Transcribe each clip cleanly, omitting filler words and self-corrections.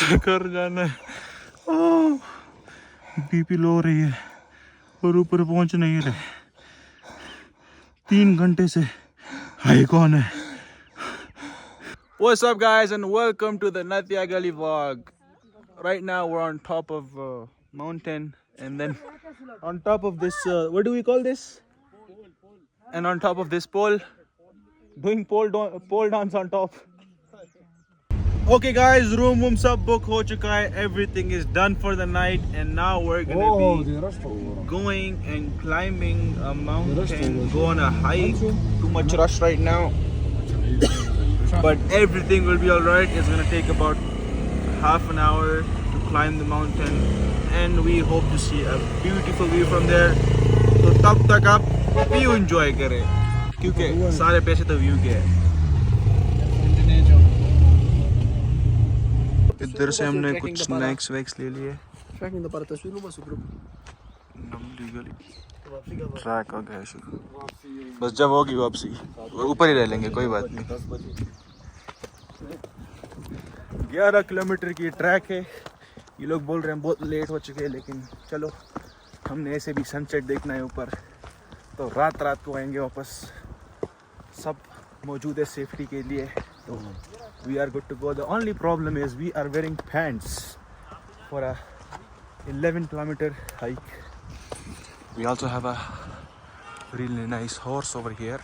कर जाना है। बीपी लो हो रही है और ऊपर पहुंच नहीं रहे। 3 घंटे से हाई कौन है। What's up guys and welcome to the Natia Gali vlog. Right now we're on top of mountain and then on top of this what do we call this? And on top of this pole, doing pole dance on top. Okay guys, room sab book ho chuka hai. Everything is done for the night and now we're gonna be going and climbing a mountain, go on a hike. Too much rush right now, but everything will be alright. It's gonna take about half an hour to climb the mountain and we hope to see a beautiful view from there. So tab tak आप view enjoy करें क्योंकि सारे पैसे तो view के हैं। इधर से हमने कुछ स्नैक्स वैक्स ले लिए। ट्रैक हो गया शुरू, बस जब होगी वापसी ऊपर ही रह लेंगे, कोई बात नहीं। 11 किलोमीटर की ट्रैक है। ये लोग बोल रहे हैं बहुत लेट हो चुके हैं, लेकिन चलो हमने ऐसे भी सनसेट देखना है ऊपर, तो रात को आएंगे वापस। सब मौजूद है सेफ्टी के लिए, तो we are good to go. The only problem is we are wearing pants for a 11 kilometer hike. We also have a really nice horse over here.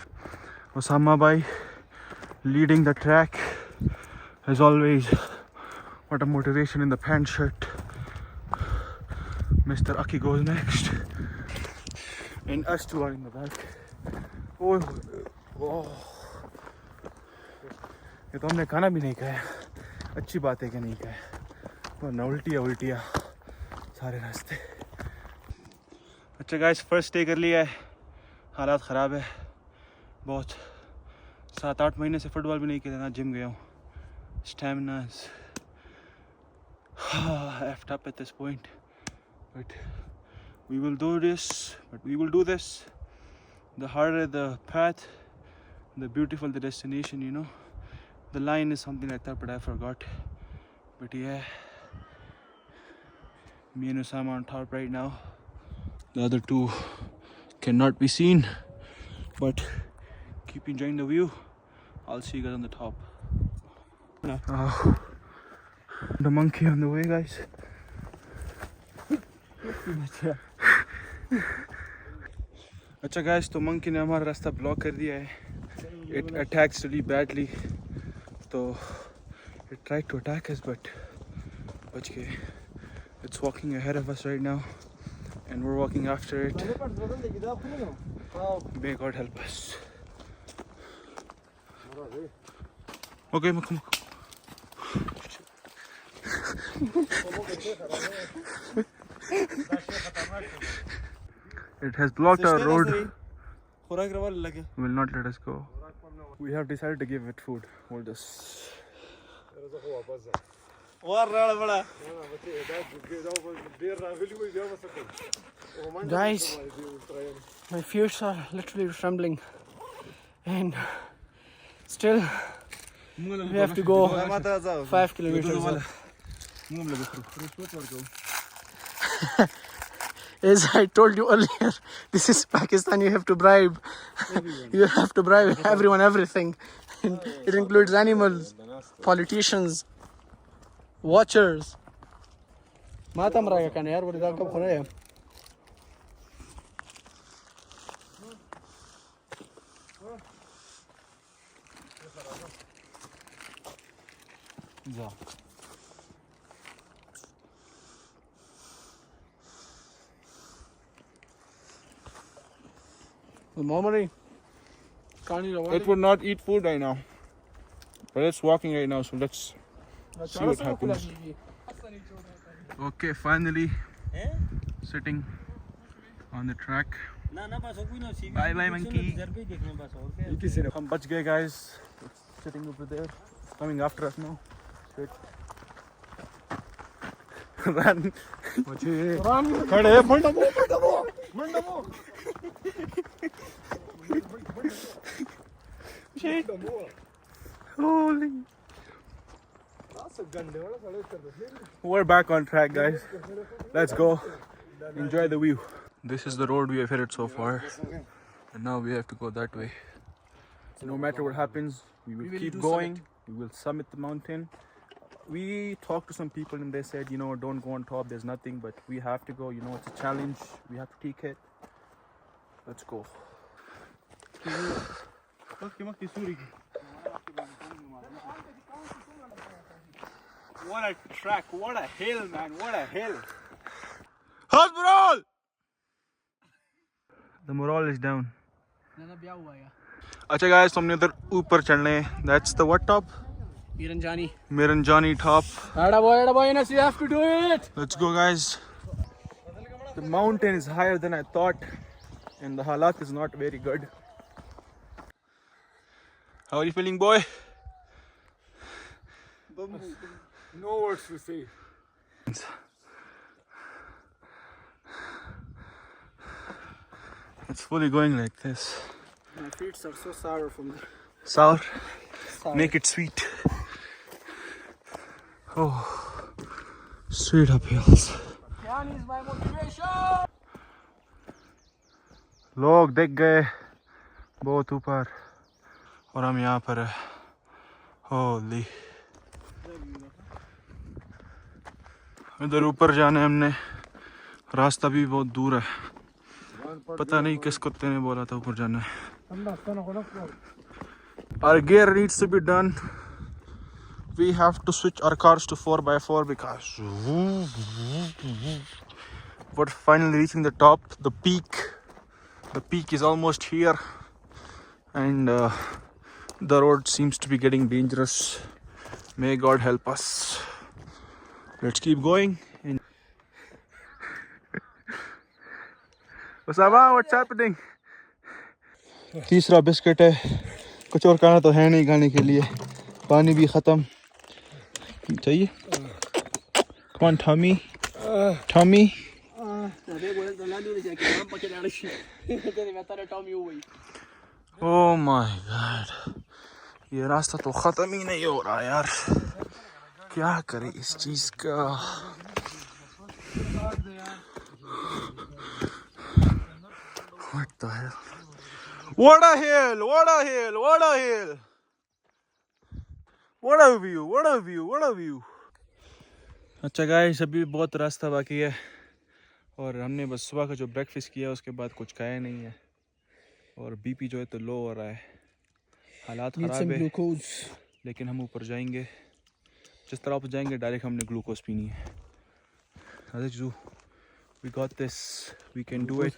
Osama bhai leading the track as always. What a motivation in the pant shirt. Mr. Aki goes next and us two are in the back. Oh. ये तो हमने खाना भी नहीं खाया, अच्छी बात है कि नहीं खाया, वरना उल्टियाँ सारे रास्ते। अच्छा गाइस, फर्स्ट डे कर लिया है, हालात ख़राब है बहुत। 7-8 महीने से फुटबॉल भी नहीं खेला, ना जिम गया हूँ। Stamina is effed up at this point, but we will do this. The harder the path, the beautiful the destination, you know. The line is something like that, but I forgot. But yeah, me and Osama on top right now. The other two cannot be seen, but keep enjoying the view. I'll see you guys on the top. The monkey on the way, guys. अच्छा guys, तो monkey ने हमारा रास्ता block कर दिया है. It attacks really badly. So it tried to attack us, but it's walking ahead of us right now and we're walking after it. May God help us. Okay, come. It has blocked our road. Will not let us go. We have decided to give it food. Hold this. Guys, my fears are literally trembling, and still we have to go 5 kilometers. As I told you earlier, this is Pakistan. You have to bribe. You have to bribe everyone, everything. It includes animals, politicians, watchers. Matam raga kan yaar, bari dalka khore hai. Ja. Momari, It would not eat food right now, but it's walking right now, so let's see what happens. Okay, finally sitting on the track. Bye bye monkey. हम बच गए guys. It's sitting over there, coming after us now. Sit. Run. खड़े मंडपो. Shit. Holy. We're back on track, guys. Let's go. Enjoy the view. This is the road we have hit so far, and now we have to go that way. So no matter what happens, we will keep going. We will summit the mountain. We talked to some people and they said, you know, don't go on top. There's nothing, but we have to go. You know, it's a challenge. We have to take it. Let's go. What a track, what a hill, man, what a hill. How's morale? The morale is down. Acha guys, humne idhar upar chalne. That's the what top? Miranjani top. Ada boy, Enes, you have to do it. Let's go, guys. The mountain is higher than I thought, and the halat is not very good. How are you feeling, boy? No words to say. It's fully going like this. My feet are so sour from the Sour? Make it sweet. Oh, straight up hills. Yan is my motivation. लोग दिख गए बहुत ऊपर और हम यहाँ पर है. होली इधर ऊपर जाने हमने रास्ता भी बहुत दूर है. पता नहीं किस कुत्ते ने बोला था ऊपर जाना है. Our gear needs to be done. We have to switch our cars to 4x4 because we're finally reaching the top, the peak. The peak is almost here, and the road seems to be getting dangerous. May God help us. Let's keep going. Osama, what's happening? तीसरा biscuit है. कुछ और खाना तो है नहीं खाने के लिए. पानी भी खत्म. चाहिए? Come on, Tommy. Tommy. Oh my God. ये रास्ता तो खत्म ही नहीं हो रहा यार. क्या करें इस चीज का? What the hell? What a hill! What a hill! What a hill! What a view! What a view! What a view! अच्छा गाइस, अभी बहुत रास्ता बाकी है और हमने बस सुबह का जो ब्रेकफास्ट किया उसके बाद कुछ खाया नहीं है और बीपी जो है तो लो हो रहा है. हालात ख़राब है, लेकिन हम ऊपर जाएंगे. जिस तरह ऊपर जाएंगे डायरेक्ट हमने ग्लूकोज पीनी है. Adiju, we got this. We can do it.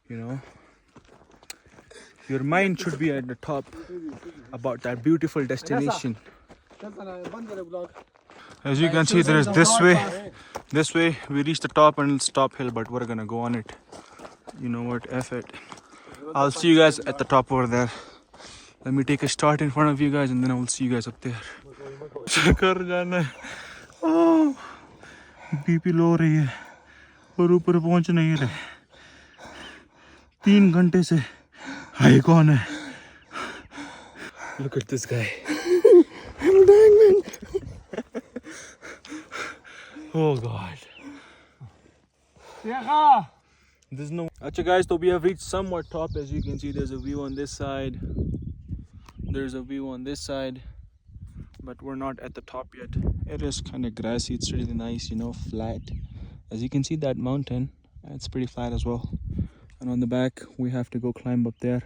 You know, your mind should be at the top about that beautiful destination. As you can see, there is this way. This way we reach the top and it's top hill, but we're gonna go on it. You know what? F it. I'll see you guys at the top over there. Let me take a start in front of you guys and then I will see you guys up there. चक्कर जाना है. Oh, BP low हो रही है और ऊपर पहुंच नहीं रहे. 3 घंटे से हाई कौन है? Look at this guy. I'm dying, man. Oh God. There's no. Achha guys, so we have reached somewhat top. As you can see, there's a view on this side. There's a view on this side, but we're not at the top yet. It is kind of grassy. It's really nice, you know, flat. As you can see, that mountain, it's pretty flat as well. And on the back, we have to go climb up there.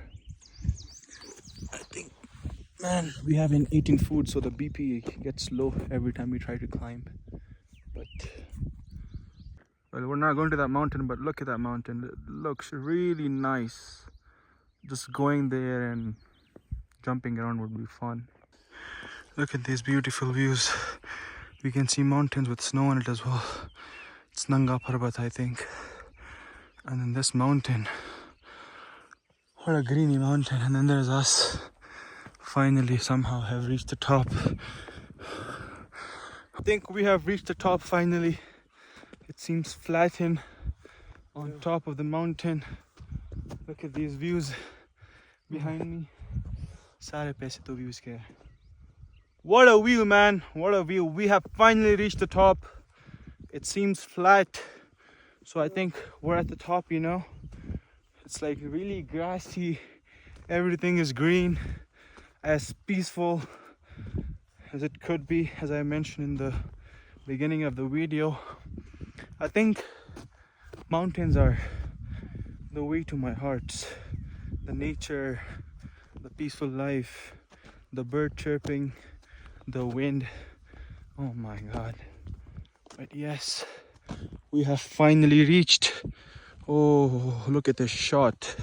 I think, man, we haven't eaten food, so the BP gets low every time we try to climb. But well, we're not going to that mountain, but look at that mountain. It looks really nice. Just going there and jumping around would be fun. Look at these beautiful views. We can see mountains with snow on it as well. It's Nanga Parbat, I think. And then this mountain. What a greeny mountain. And then there's us. Finally, somehow have reached the top. I think we have reached the top finally. It seems flattened on top of the mountain. Look at these views behind me. सारे पैसे तो views के हैं. What a view, man. What a view. We have finally reached the top. It seems flat. So I think we're at the top, you know. It's like really grassy. Everything is green. As peaceful as it could be, as I mentioned in the beginning of the video. I think mountains are the way to my heart. The nature, the peaceful life, the bird chirping, the wind. Oh my god. But yes, we have finally reached. Oh, look at this shot.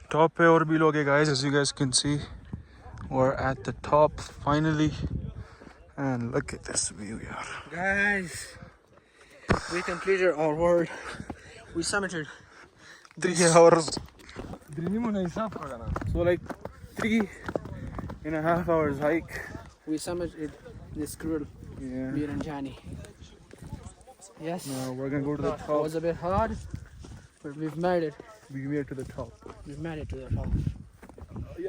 Top पे और भी लोग हैं guys, as you guys can see. We're at the top finally. And look at this view, yaar. Guys, we completed our work. We summited 3 hours. So like 3.5 hours hike. We summited this grill, Yeah. me and Johnny. Yes, Now we're gonna go to the it top. was a bit hard, but we've made it. We made it to the top. We've made it to the top.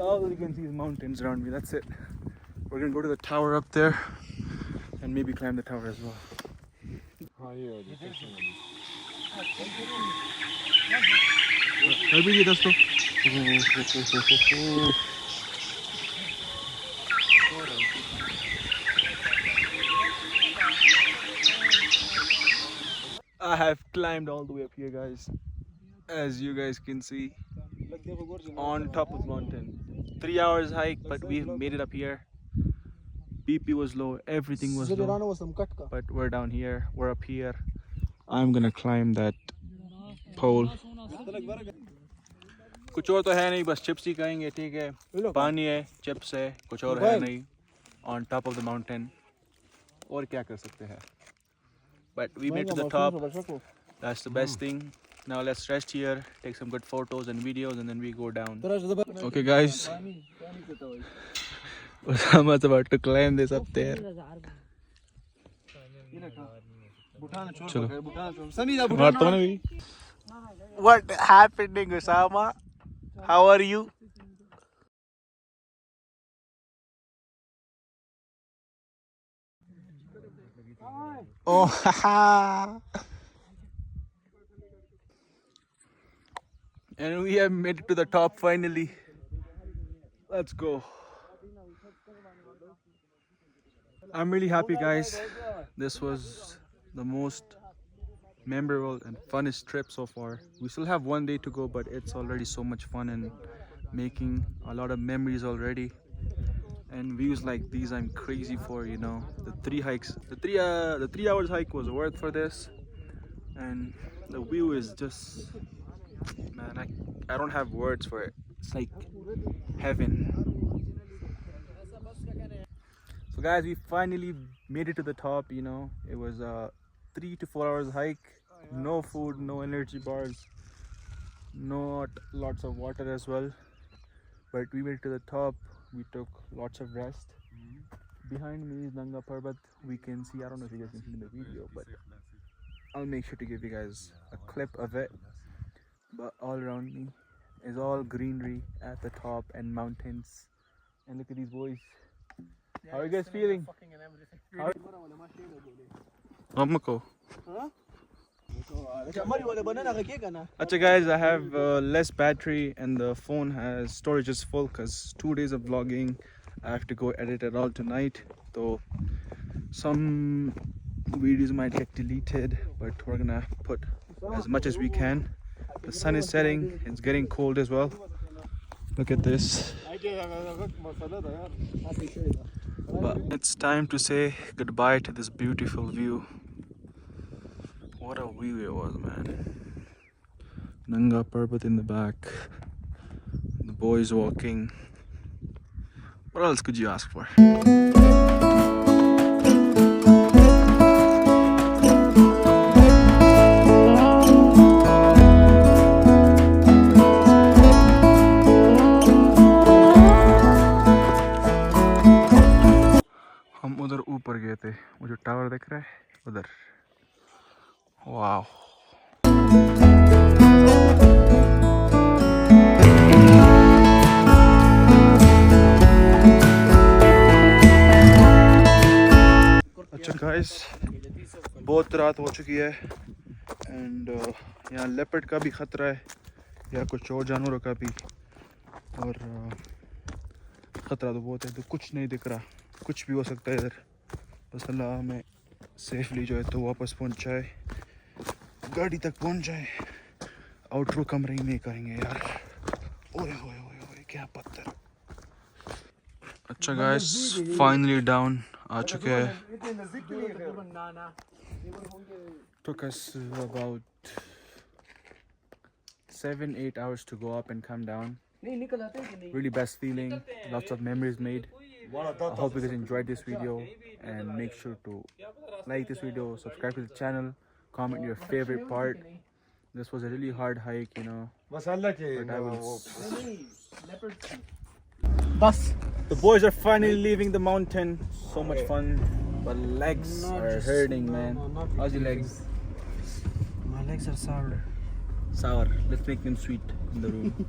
All you can see is mountains around me. That's it. We're gonna go to the tower up there and maybe climb the tower as well. अभी ये दोस्तों I have climbed all the way up here, guys. As you guys can see, on top of mountain. 3 hours hike, but we made it up here. BP was low, everything was low, but we're down here, we're up here. I'm gonna climb that pole. कुछ और तो है नहीं, बस chips ही खाएंगे, ठीक है. पानी है, चिप्स है, कुछ और है नहीं. On top of the mountain. और क्या कर सकते हैं? But we made it to the top. That's the best thing. Now let's rest here, take some good photos and videos, and then we go down. Okay, guys. Osama's about to climb this up there. Chalo. What happening, Osama? How are you? Oh, haha. And we have made it to the top finally. Let's go. I'm really happy, guys. This was the most memorable and funnest trip so far. We still have one day to go, but it's already so much fun and making a lot of memories already. And views like these I'm crazy for, you know. The 3 hours hike was worth for this. And the view is just, man, I don't have words for it. It's like heaven. So guys, we finally made it to the top, you know. It was a 3 to 4 hours hike. No food, no energy bars, not lots of water as well. But we made it to the top. We took lots of rest. Behind me is Nanga Parbat. We can see, I don't know if you guys can see in the video, but I'll make sure to give you guys a clip of it. But all around me is all greenery at the top and mountains. And look at these boys. How are you guys feeling? Mamako. Acha guys, I have less battery and the phone has storage is full because 2 days of vlogging. I have to go edit it all tonight. So some videos might get deleted, but we're gonna put as much as we can. The sun is setting, it's getting cold as well. Look at this. But it's time to say goodbye to this beautiful view. What a view it was, man. Nanga Parbat in the back. The boys walking. What else could you ask for? हम उधर ऊपर गए थे, वो जो tower दिख रहा है उधर. Wow. अच्छा गाइस, बहुत रात हो चुकी है एंड यहाँ लेपर्ड का भी ख़तरा है या कुछ और जानवरों का भी, और ख़तरा तो बहुत है, तो कुछ नहीं दिख रहा, कुछ भी हो सकता है इधर। बस अल्लाह हमें सेफली जो है तो वापस पहुँचाए, गाड़ी तक पहुँच जाए। आउटरो कमरे ही में करेंगे यार। ओए ओए ओए ओए क्या पत्थर। अच्छा गाइस, फाइनली डाउन आ चुके हैं। Took us about 7-8 hours to go up and come down. Really best feeling, lots of memories made. I hope you guys enjoyed this video and make sure to like this video, subscribe to the channel, comment your favorite part. This was a really hard hike, you know, but I was... The boys are finally leaving the mountain. So much fun, but legs are hurting, man. How's your legs? My legs are sour. Sour. Let's make them sweet in the room.